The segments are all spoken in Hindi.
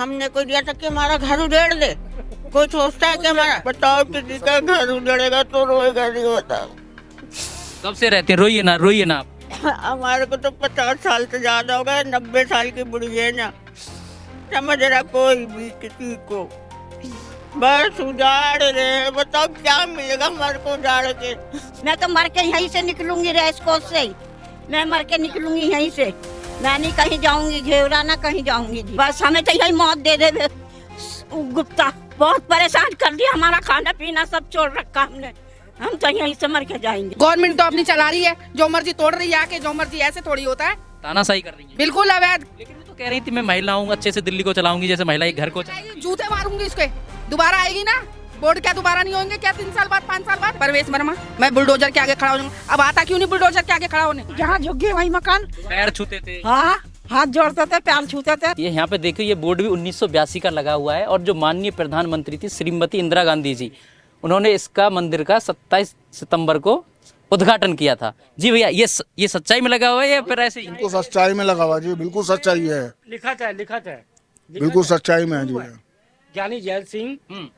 हमने कोई दिया था कि हमारा घर उड़ेड़ दे? कोई सोचता है कि हमारा, बताओ किसी का घर उड़ेगा तो रोएगा नहीं? बताओ। कब से रहते हैं? रोइए ना, रोइए ना आप। हमारे को तो 50 साल से ज्यादा हो गए, 90 साल की बुढ़ी है ना, समझ रहा कोई भी किसी को, बस उजाड़ रहे हैं। बताओ क्या मिलेगा हमारे को उजाड़ के? मैं तो मर के यहीं से निकलूंगी, रेस कोर्स से ही मैं मर के निकलूंगी यहीं से। मैं नहीं कहीं जाऊंगी, घेवरा ना कहीं जाऊंगी जी। बस हमें तो यही मौत दे दे गुप्ता। बहुत परेशान कर दिया, हमारा खाना पीना सब छोड़ रखा हमने। हम तो यहीं से मर के जाएंगे। गवर्नमेंट तो अपनी चला रही है, जो मर्जी तोड़ रही है आके, जो मर्जी, ऐसे थोड़ी होता है। तानाशाही कर रही है। बिल्कुल अवैध। लेकिन वो तो कह रही थी मैं महिला हूँ, अच्छे से दिल्ली को चलाऊंगी जैसे महिला एक घर को जूते मारूंगी इसके, दोबारा आएगी ना बोर्ड? क्या दोबारा नहीं होंगे क्या? 3 साल बाद, 5 साल बाद? परवेश वर्मा, मैं बुलडोजर के आगे खड़ा हो जाऊंगा। अब आता क्यों नहीं बुलडोजर के आगे खड़ा होने? जहाँ झुग्गी वही मकान, पैर छूते थे। हाँ हाथ जोड़ते थे, पैर छूते थे। ये यहाँ पे देखिए, ये बोर्ड भी 1982 का लगा हुआ है और जो माननीय प्रधानमंत्री थी श्रीमती इंदिरा गांधी जी, उन्होंने इसका मंदिर का 27 सितंबर को उद्घाटन किया था। जी भैया, ये सच्चाई में लगा हुआ है या फिर ऐसे ही? बिल्कुल सच्चाई में लगा हुआ जी, बिल्कुल सच्चाई है, लिखा था बिल्कुल सच्चाई में है जी। ज्ञानी जैल सिंह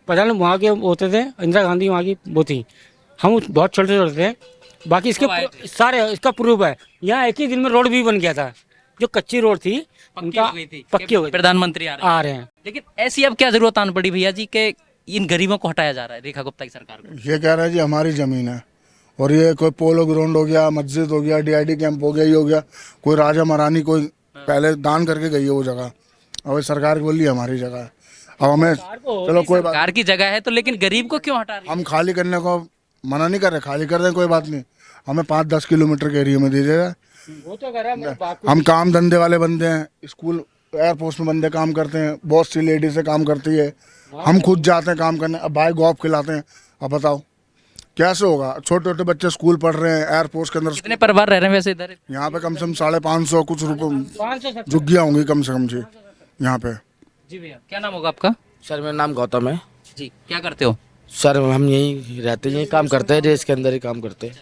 प्रधान वहाँ के होते थे, इंदिरा गांधी वहाँ की वो थी। हम बहुत छोटे छोटे थे, बाकी इसके सारे इसका प्रूफ है। यहाँ एक ही दिन में रोड भी बन गया था, जो कच्ची रोड थी उनका पक्की हो गई। प्रधानमंत्री आ रहे हैं। लेकिन ऐसी अब क्या जरूरत आन पड़ी भैया जी के इन गरीबों को हटाया जा रहा है रेखा गुप्ता की सरकार को? ये कह रहा है जी हमारी जमीन है, और ये कोई पोलो ग्राउंड हो गया, मस्जिद हो गया, DID कैंप हो गया, ये हो गया, कोई राजा महारानी कोई पहले दान करके गई है वो जगह, और सरकार बोल रही हमारी जगह है। अब हमें चलो कोई बात, सरकार की जगह है तो, लेकिन गरीब को क्यों हटा रही है? हम खाली करने को मना नहीं कर रहे, खाली कर रहे हैं, कोई बात नहीं, हमें 5-10 किलोमीटर के एरिया में दीजिएगा। वो तो करा हम काम धंधे वाले बंदे हैं, स्कूल एयरपोर्ट में बंदे काम करते हैं, बहुत सी लेडीज से काम करती है, हम खुद जाते हैं काम करने, अब भाई गॉप खिलाते हैं। अब बताओ कैसे होगा? छोटे छोटे बच्चे स्कूल पढ़ रहे हैं, एयरपोर्ट के अंदर। कितने परिवार रह रहे हैं वैसे इधर? यहाँ पे कम से कम 550 कुछ रुपये झुग्गियाँ होंगी कम से कम जी यहाँ पे। जी भैया, क्या नाम होगा आपका? सर मेरा नाम गौतम है। जी, क्या करते हो? सर हम यहीं रहते हैं, यहीं काम करते हैं, रेस के अंदर ही काम करते हैं।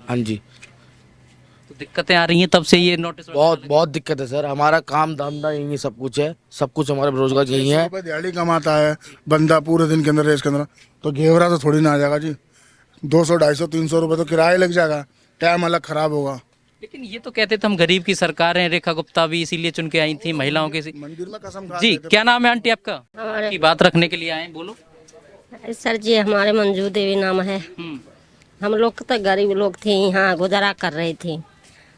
हाँ जी। तो दिक्कतें आ रही हैं तब से ये नोटिस? बहुत दिक्कत है सर, हमारा काम धंधा यही सब कुछ है, सब कुछ हमारा रोजगार यही है। दिहाड़ी कमाता है बंदा पूरे दिन के अंदर रेस के अंदर, तो घेवरा तो थोड़ी ना आ जाएगा जी। 200, 250, 300 रुपये तो किराया लग जाएगा, टाइम अलग खराब होगा। लेकिन ये तो कहते थे हम गरीब की सरकार है, रेखा गुप्ता भी इसीलिए चुन के आई थी महिलाओं के। मंदिर में कसम खा जी, क्या नाम है आंटी आपका? की बात रखने के लिए आए, बोलो। सर जी हमारे मंजू देवी नाम है। हम लोग तो गरीब लोग थे, यहाँ गुजारा कर रहे थे।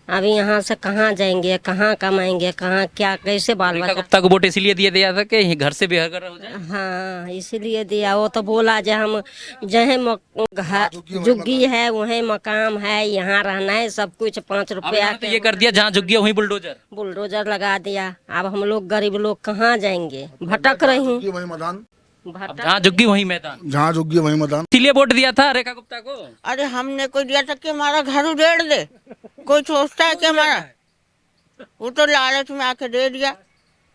अभी यहाँ से कहाँ जाएंगे, कहाँ कमाएंगे, कहाँ क्या कैसे बाल रेखा बच्चा? गुप्ता को वोट इसलिए दिया था कि ये घर से बेघर हो जाए। हाँ इसीलिए दिया। वो तो बोला जो हम जहाँ झुग्गी है वहीं मकाम है, यहाँ रहना है, सब कुछ 5 रुपया तो ये कर दिया जहाँ झुग्गी वहीं बुलडोजर लगा दिया। अब हम लोग गरीब लोग कहाँ जाएंगे? भटक रही हूँ। वही मैदान, जहाँ झुग्गी वहीं मैदान, जहाँ झुग्गी वही मैदान। इसीलिए वोट दिया था रेखा गुप्ता को। अरे हमने कोई दिया था कि हमारा घर उड़ेड़ दे? कोई सोचता है कि हमारा, वो तो लालच में आके दे दिया।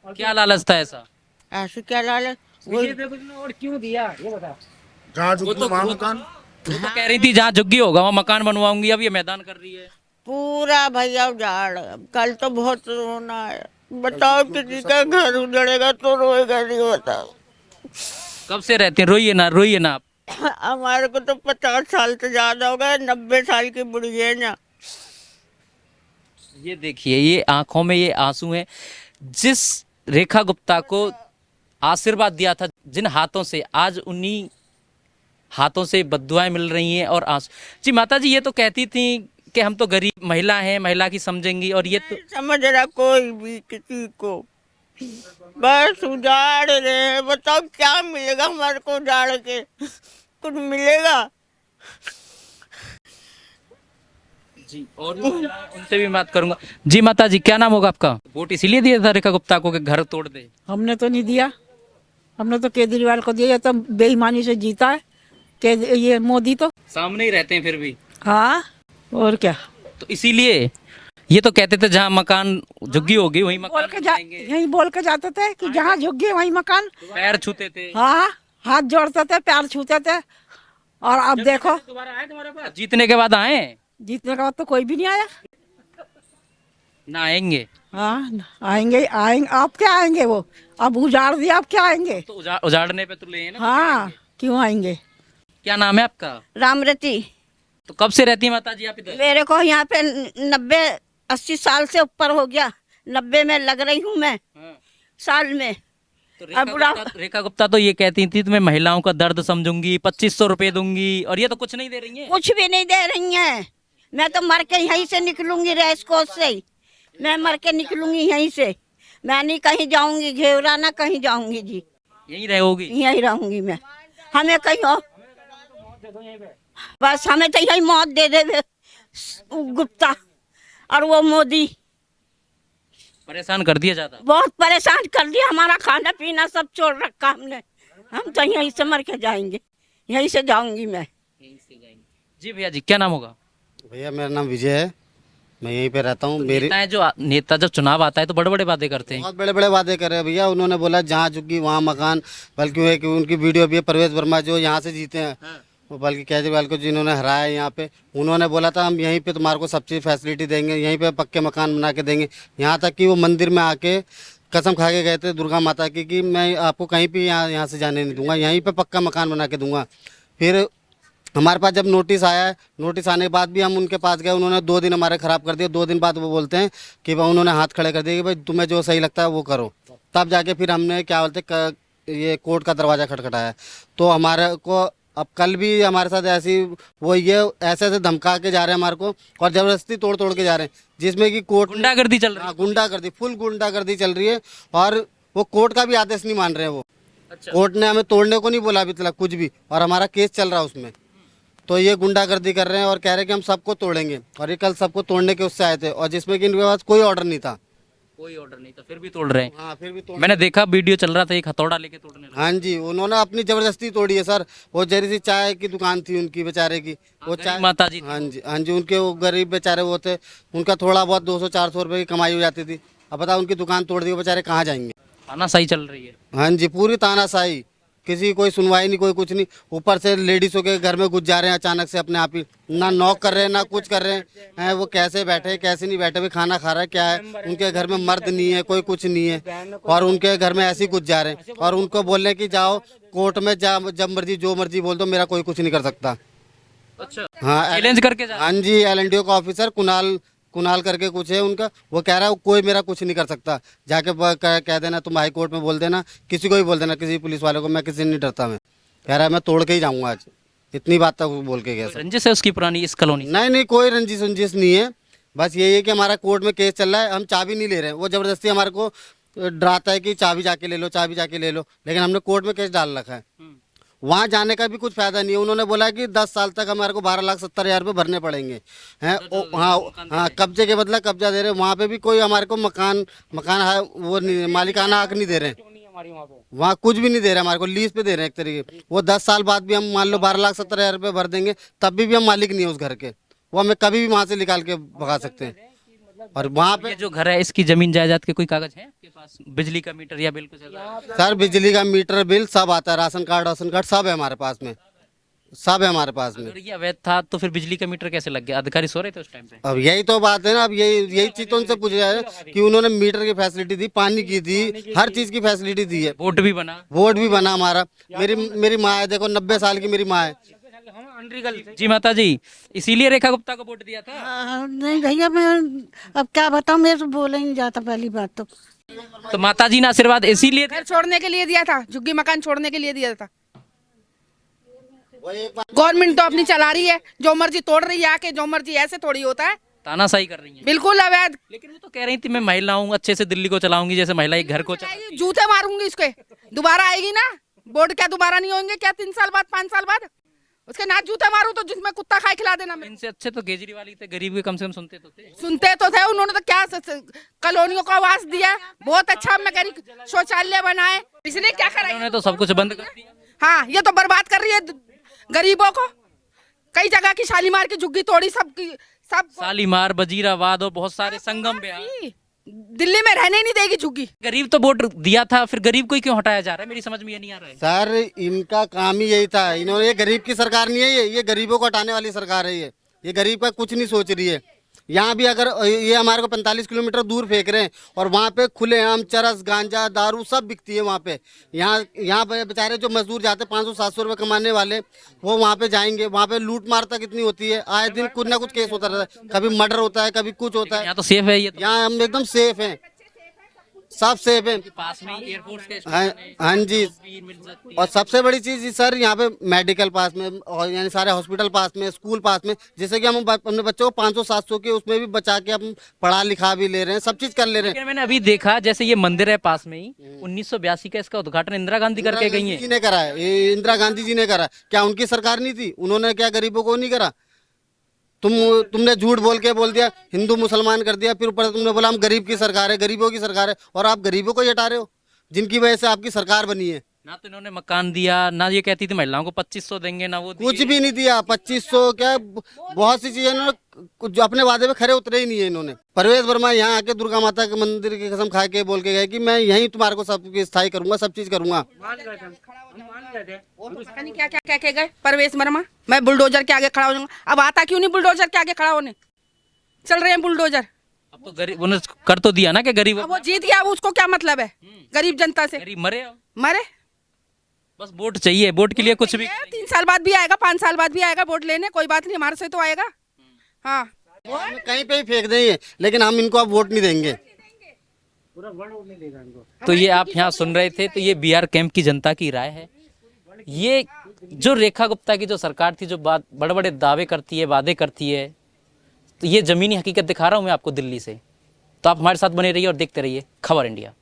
क्या लालच था ऐसा? ऐसे क्या लालच? और क्यों दिया ये बता। जहाँ झुग्गी वहाँ मकान। वो तो कह रही थी जहाँ झुग्गी होगा वहाँ मकान बनवाऊंगी, अब ये मैदान कर रही है। पूरा भैया उजाड़। कल तो बहुत रोना है। बताओ किसी का घर उजड़ेगा तो रोएगा नहीं? बताओ। कब से रहते हैं? रोइए ना, रोइए ना आप। हमारे को तो 50 साल से ज्यादा हो गए, 90 साल की बुढ़ी है ना। ये देखिए, ये आंखों में ये आंसू हैं। जिस रेखा गुप्ता को आशीर्वाद दिया था, जिन हाथों से, आज उन्हीं हाथों से बद्दुआएं मिल रही हैं और आंसू। जी माता जी, ये तो कहती थी कि हम तो गरीब महिला हैं, महिला की समझेंगी, और ये तो समझ रहा कोई भी किसी को, बस उजाड़ रहे हैं। बताओ क्या मिलेगा हमारे को उजाड़ के? कुछ मिलेगा? जी, और उनसे भी बात करूंगा। जी माता जी, क्या नाम होगा आपका? वोट इसीलिए दिया था रेखा गुप्ता को कि घर तोड़ दे? हमने तो नहीं दिया, हमने तो केजरीवाल को दिया। ये तो बेईमानी से जीता है के ये मोदी तो। सामने ही रहते हैं फिर भी। हाँ और क्या, तो इसीलिए ये तो कहते थे जहाँ मकान झुग्गी होगी वहीं मकान बनाएंगे। यही बोल के जाते थे कि जहाँ झुग्गी वहीं मकान। पैर छूते थे। हाँ हाथ जोड़ते थे, पैर छूते थे। और अब देखो, दोबारा आए तुम्हारे पास? जीतने के बाद आए? जीतने के बाद तो कोई भी नहीं आया ना आएंगे। हाँ आएंगे, आएंगे। आप क्या आएंगे? वो अब उजाड़ दिया, अब क्या आएंगे? तो उजाड़ने पे तो ले हैं ना। हाँ, क्यों आएंगे? क्या नाम है आपका? रामरती। तो कब से रहती है माता जी आप इधर? मेरे को यहाँ पे 90-80 साल से ऊपर हो गया। 90 में लग रही हूँ मैं, हाँ। साल में। तो अब रेखा गुप्ता तो ये कहती थी तुम्हें महिलाओं का दर्द समझूंगी, 2500 रुपए दूंगी, और ये तो कुछ नहीं दे रही है। कुछ भी नहीं दे रही हैं। मैं तो मर के यहीं से निकलूंगी, रेस कोर्स से ही मैं मर के निकलूंगी यहीं से। मैं नहीं कहीं जाऊंगी घेवरा, ना कहीं जाऊंगी जी, यहीं रहोगी? यहीं रहूंगी मैं। हमें कहीं और बस हमें तो यही मौत दे दे गुप्ता और वो मोदी। परेशान कर दिया जाता। बहुत परेशान कर दिया, हमारा खाना पीना सब छोड़ रखा हमने। हम तो यहीं से मर के जाएंगे, यहीं से जाऊंगी मैं। जी भैया जी, क्या नाम होगा? भैया मेरा नाम विजय है, मैं यहीं पे रहता हूँ। मेरी नेता जब चुनाव आता है तो बड़े बड़े वादे करते हैं। बहुत बड़े बड़े वादे कर रहे हैं भैया। उन्होंने बोला जहाँ झुग्गी वहाँ मकान, बल्कि वो है कि उनकी वीडियो भी है, परवेज वर्मा जो यहाँ से जीते हैं, वो बल्कि केजरीवाल को जिन्होंने हराया यहाँ पे, उन्होंने बोला था हम यहीं पे तुम्हारे को सब चीज़ फैसिलिटी देंगे, यहीं पे पक्के मकान बना के देंगे। यहाँ तक कि वो मंदिर में आके कसम खा के गए थे दुर्गा माता की कि मैं आपको कहीं भी यहाँ से जाने नहीं दूंगा, यहीं पे पक्का मकान बना के दूंगा। फिर हमारे पास जब नोटिस आया है, नोटिस आने के बाद भी हम उनके पास गए, उन्होंने 2 दिन हमारे ख़राब कर दिए। 2 दिन बाद वो बोलते हैं कि भाई उन्होंने हाथ खड़े कर दिए कि भाई तुम्हें जो सही लगता है वो करो। तब जाके फिर हमने क्या बोलते ये कोर्ट का दरवाज़ा खटखटाया। तो हमारे को अब कल भी हमारे साथ ऐसी वो ये ऐसे धमका के जा रहे हैं हमारे को, और ज़बरदस्ती तोड़ के जा रहे हैं, जिसमें कि कोर्ट गुंडागर्दी चल रही है। गुंडागर्दी, फुल गुंडागर्दी चल रही है, और वो कोर्ट का भी आदेश नहीं मान रहे हैं वो। अच्छा। कोर्ट ने हमें तोड़ने को नहीं बोला अभी तक कुछ भी, और हमारा केस चल रहा है उसमें। तो ये गुंडागर्दी कर रहे हैं और कह रहे हैं कि हम सबको तोड़ेंगे, और ये कल सबको तोड़ने के उससे आए थे, और जिसमें कि इनके पास कोई ऑर्डर नहीं था। कोई ऑर्डर नहीं था, फिर भी तोड़ रहे हैं। हाँ, फिर भी तोड़। मैंने देखा वीडियो चल रहा था, एक हथौड़ा लेके तोड़ने लगे। हाँ जी, उन्होंने अपनी जबरदस्ती तोड़ी है सर। वो जरी सी चाय की दुकान थी उनकी बेचारे की, वो चाय माता जी। हाँ जी, उनके वो गरीब बेचारे वो थे, उनका थोड़ा बहुत 200-400 रुपए की कमाई हो जाती थी। अब बताओ उनकी दुकान तोड़ दी, वो बेचारे कहाँ जाएंगे? तानाशाही चल रही है। हाँ जी, पूरी तानाशाही, किसी कोई सुनवाई नहीं, कोई कुछ नहीं। ऊपर से लेडीज़ों के घर में घुस जा रहे हैं अचानक से अपने आप ही, ना नॉक कर रहे हैं ना कुछ कर रहे हैं। वो कैसे बैठे कैसे नहीं बैठे, भी खाना खा रहा है क्या है, उनके घर में मर्द नहीं है, कोई कुछ नहीं है, और उनके घर में ऐसे ही घुस जा रहे हैं, और उनको बोल रहे हैं कि जाओ कोर्ट में, जब मर्जी जो मर्जी बोल दो, मेरा कोई कुछ नहीं कर सकता। अच्छा। हाँ, चैलेंज करके जा। हाँ जी, LNDO का ऑफिसर कुणाल करके कुछ है उनका, वो कह रहा है कोई मेरा कुछ नहीं कर सकता, जाके कह देना, तुम हाई कोर्ट में बोल देना, किसी को भी बोल देना, किसी पुलिस वाले को, मैं किसी नहीं डरता। मैं कह रहा है मैं तोड़ के ही जाऊंगा आज, इतनी बात तक बोल के गया। रंजिश है उसकी पुरानी इस कॉलोनी? नहीं, कोई रंजिश नहीं है, बस यही है कि हमारा कोर्ट में केस चल रहा है, हम चाबी नहीं ले रहे हैं। वो जबरदस्ती हमारे को डराता है कि चाबी जाके ले लो, चाबी जाके ले लो, लेकिन हमने कोर्ट में केस डाल रखा है। वहाँ जाने का भी कुछ फायदा नहीं है। उन्होंने बोला कि 10 साल तक हमारे को 12,70,000 रुपये भरने पड़ेंगे हैं। हाँ, कब्जे के बदला कब्जा दे रहे हैं। वहाँ पे भी कोई हमारे को मकान है वो नहीं, मालिकाना हक नहीं दे रहे हैं। वहाँ कुछ भी नहीं दे रहे हमारे को, लीज पे दे रहे हैं एक तरीके। वो 10 साल बाद भी हम मान लो 12,70,000 रुपये भर देंगे, तब भी हम मालिक नहीं है उस घर के, वो हमें कभी भी वहाँ से निकाल के भगा सकते हैं। और वहाँ पे जो घर है इसकी जमीन जायदाद के कोई कागज है आपके पास? बिजली का मीटर या बिल कुछ है? सर बिजली का मीटर बिल सब आता है, राशन कार्ड सब है हमारे पास में, सब है हमारे पास में। अगर ये अवैध था तो फिर बिजली का मीटर कैसे लग गया? अधिकारी सो रहे थे उस टाइम पे? अब यही तो बात है ना, अब यही चीज तो उनसे पूछा है कि उन्होंने मीटर की फैसिलिटी दी, पानी की दी, हर चीज की फैसिलिटी दी है। वोट भी बना हमारा। मेरी माँ है, देखो 90 साल की मेरी माँ है। जी माता जी, इसीलिए रेखा गुप्ता को वोट दिया था? नहीं भैया, मैं अब क्या बताऊं, मेरे से बोला ही नहीं जाता पहली बात तो माता जी ने आशीर्वाद इसीलिए घर छोड़ने के लिए दिया था, झुग्गी मकान छोड़ने के लिए दिया था। गवर्नमेंट तो अपनी चला रही है, जो मर्जी तोड़ रही है आके, जो मर्जी, ऐसे थोड़ी होता है। तानाशाही कर रही है, बिल्कुल अवैध। लेकिन वो तो कह रही थी मैं महिला हूँ, अच्छे से दिल्ली को चलाऊंगी जैसे महिला एक घर को चलाएगी। जूते मारूंगी इसके, दोबारा आएगी ना वोट, क्या दोबारा नहीं होंगे क्या 3 साल बाद 5 साल बाद? उसके नाच जूते मारू तो जिसमें कुत्ता खाए खिला देना। इनसे अच्छे तो केजरीवाल ही थे, गरीब के कम से कम सुनते तो थे। उन्होंने तो क्या कॉलोनियों को आवास दिया, बहुत अच्छा शौचालय बनाए। इसने क्या करा? उन्होंने तो सब कुछ बंद कर दिया। हाँ, ये तो बर्बाद कर रही है गरीबों को। कई जगह की शालीमार की झुग्गी तोड़ी, सब शालीमार, वजीराबाद और बहुत सारे संगम पे। दिल्ली में रहने नहीं देगी झुग्गी। गरीब तो वोट दिया था, फिर गरीब को ही क्यों हटाया जा रहा है? मेरी समझ में ये नहीं आ रहा है। सर इनका काम ही यही था, इन्होंने, ये गरीब की सरकार नहीं है, ये गरीबों को हटाने वाली सरकार है। ये गरीब का कुछ नहीं सोच रही है। यहाँ भी अगर ये हमारे को 45 किलोमीटर दूर फेंक रहे हैं और वहाँ पे खुलेआम चरस गांजा दारू सब बिकती है वहाँ पे। यहाँ पे बेचारे जो मजदूर जाते 500-700 रुपये कमाने वाले वो वहाँ पे जाएंगे, वहाँ पे लूट मार तक इतनी होती है, आए दिन कुछ ना कुछ केस होता रहता है, कभी मर्डर होता है, कभी कुछ होता है। यहाँ तो सेफ है ये तो। यहाँ हम एकदम सेफ हैं, सब सेफ है। पास में एयरपोर्ट के हाँ जी, और सबसे बड़ी चीज सर यहाँ पे मेडिकल पास में और यानी सारे हॉस्पिटल पास में, स्कूल पास में, जैसे कि हम अपने बच्चों को 500-700 के उसमें भी बचा के हम पढ़ा लिखा भी ले रहे हैं, सब चीज कर ले रहे हैं। लेकिन मैंने अभी देखा जैसे ये मंदिर है पास में ही 1982 का, इसका उद्घाटन इंदिरा गांधी करके गई है। जी ने करा है, ये इंदिरा गांधी जी ने करा। क्या उनकी सरकार नहीं थी? उन्होंने क्या गरीबों को नहीं करा? तुमने झूठ बोल दिया, हिंदू मुसलमान कर दिया, फिर ऊपर तुमने बोला हम गरीब की सरकार है, गरीबों की सरकार है, और आप गरीबों को ही हटा रहे हो जिनकी वजह से आपकी सरकार बनी है। ना तो इन्होंने मकान दिया, ना ये कहती थी महिलाओं को 2500 देंगे, ना वो कुछ भी नहीं दिया। 2500 क्या, बहुत सी चीजें इन्होंने जो अपने वादे पे खरे उतरे ही नहीं है इन्होंने। परवेज वर्मा यहाँ आके दुर्गा माता के मंदिर की कसम खा के बोल के गए कि मैं यहीं तुम्हारे को सब स्थायी करूंगा, सब चीज करूंगा। पता नहीं क्या क्या कह के गए परवेज वर्मा, मैं बुलडोजर के आगे खड़ा हो जाऊंगा। अब आता क्यों नहीं बुलडोजर के आगे खड़ा होने? चल रहे हैं बुलडोजर। अब तो गरीब उन्होंने कर तो दिया ना कि गरीब, अब वो जीत गया, अब उसको क्या मतलब है गरीब जनता से? गरीब मरे, मरे, बस वोट चाहिए, वोट के लिए कुछ भी। 3 साल बाद भी आएगा, 5 साल बाद भी आएगा वोट लेने, कोई बात नहीं, हमारे से तो आएगा। हाँ, कहीं पे ही फेंक देंगे, लेकिन हम इनको अब वोट नहीं देंगे। तो ये आप यहाँ सुन रहे थे, तो ये बिहार कैंप की जनता की राय है। ये जो रेखा गुप्ता की जो सरकार थी, जो बड़े बड़े दावे करती है, वादे करती है, तो ये जमीनी हकीकत दिखा रहा हूँ मैं आपको दिल्ली से। तो आप हमारे साथ बने रहिए और देखते रहिए खबर इंडिया।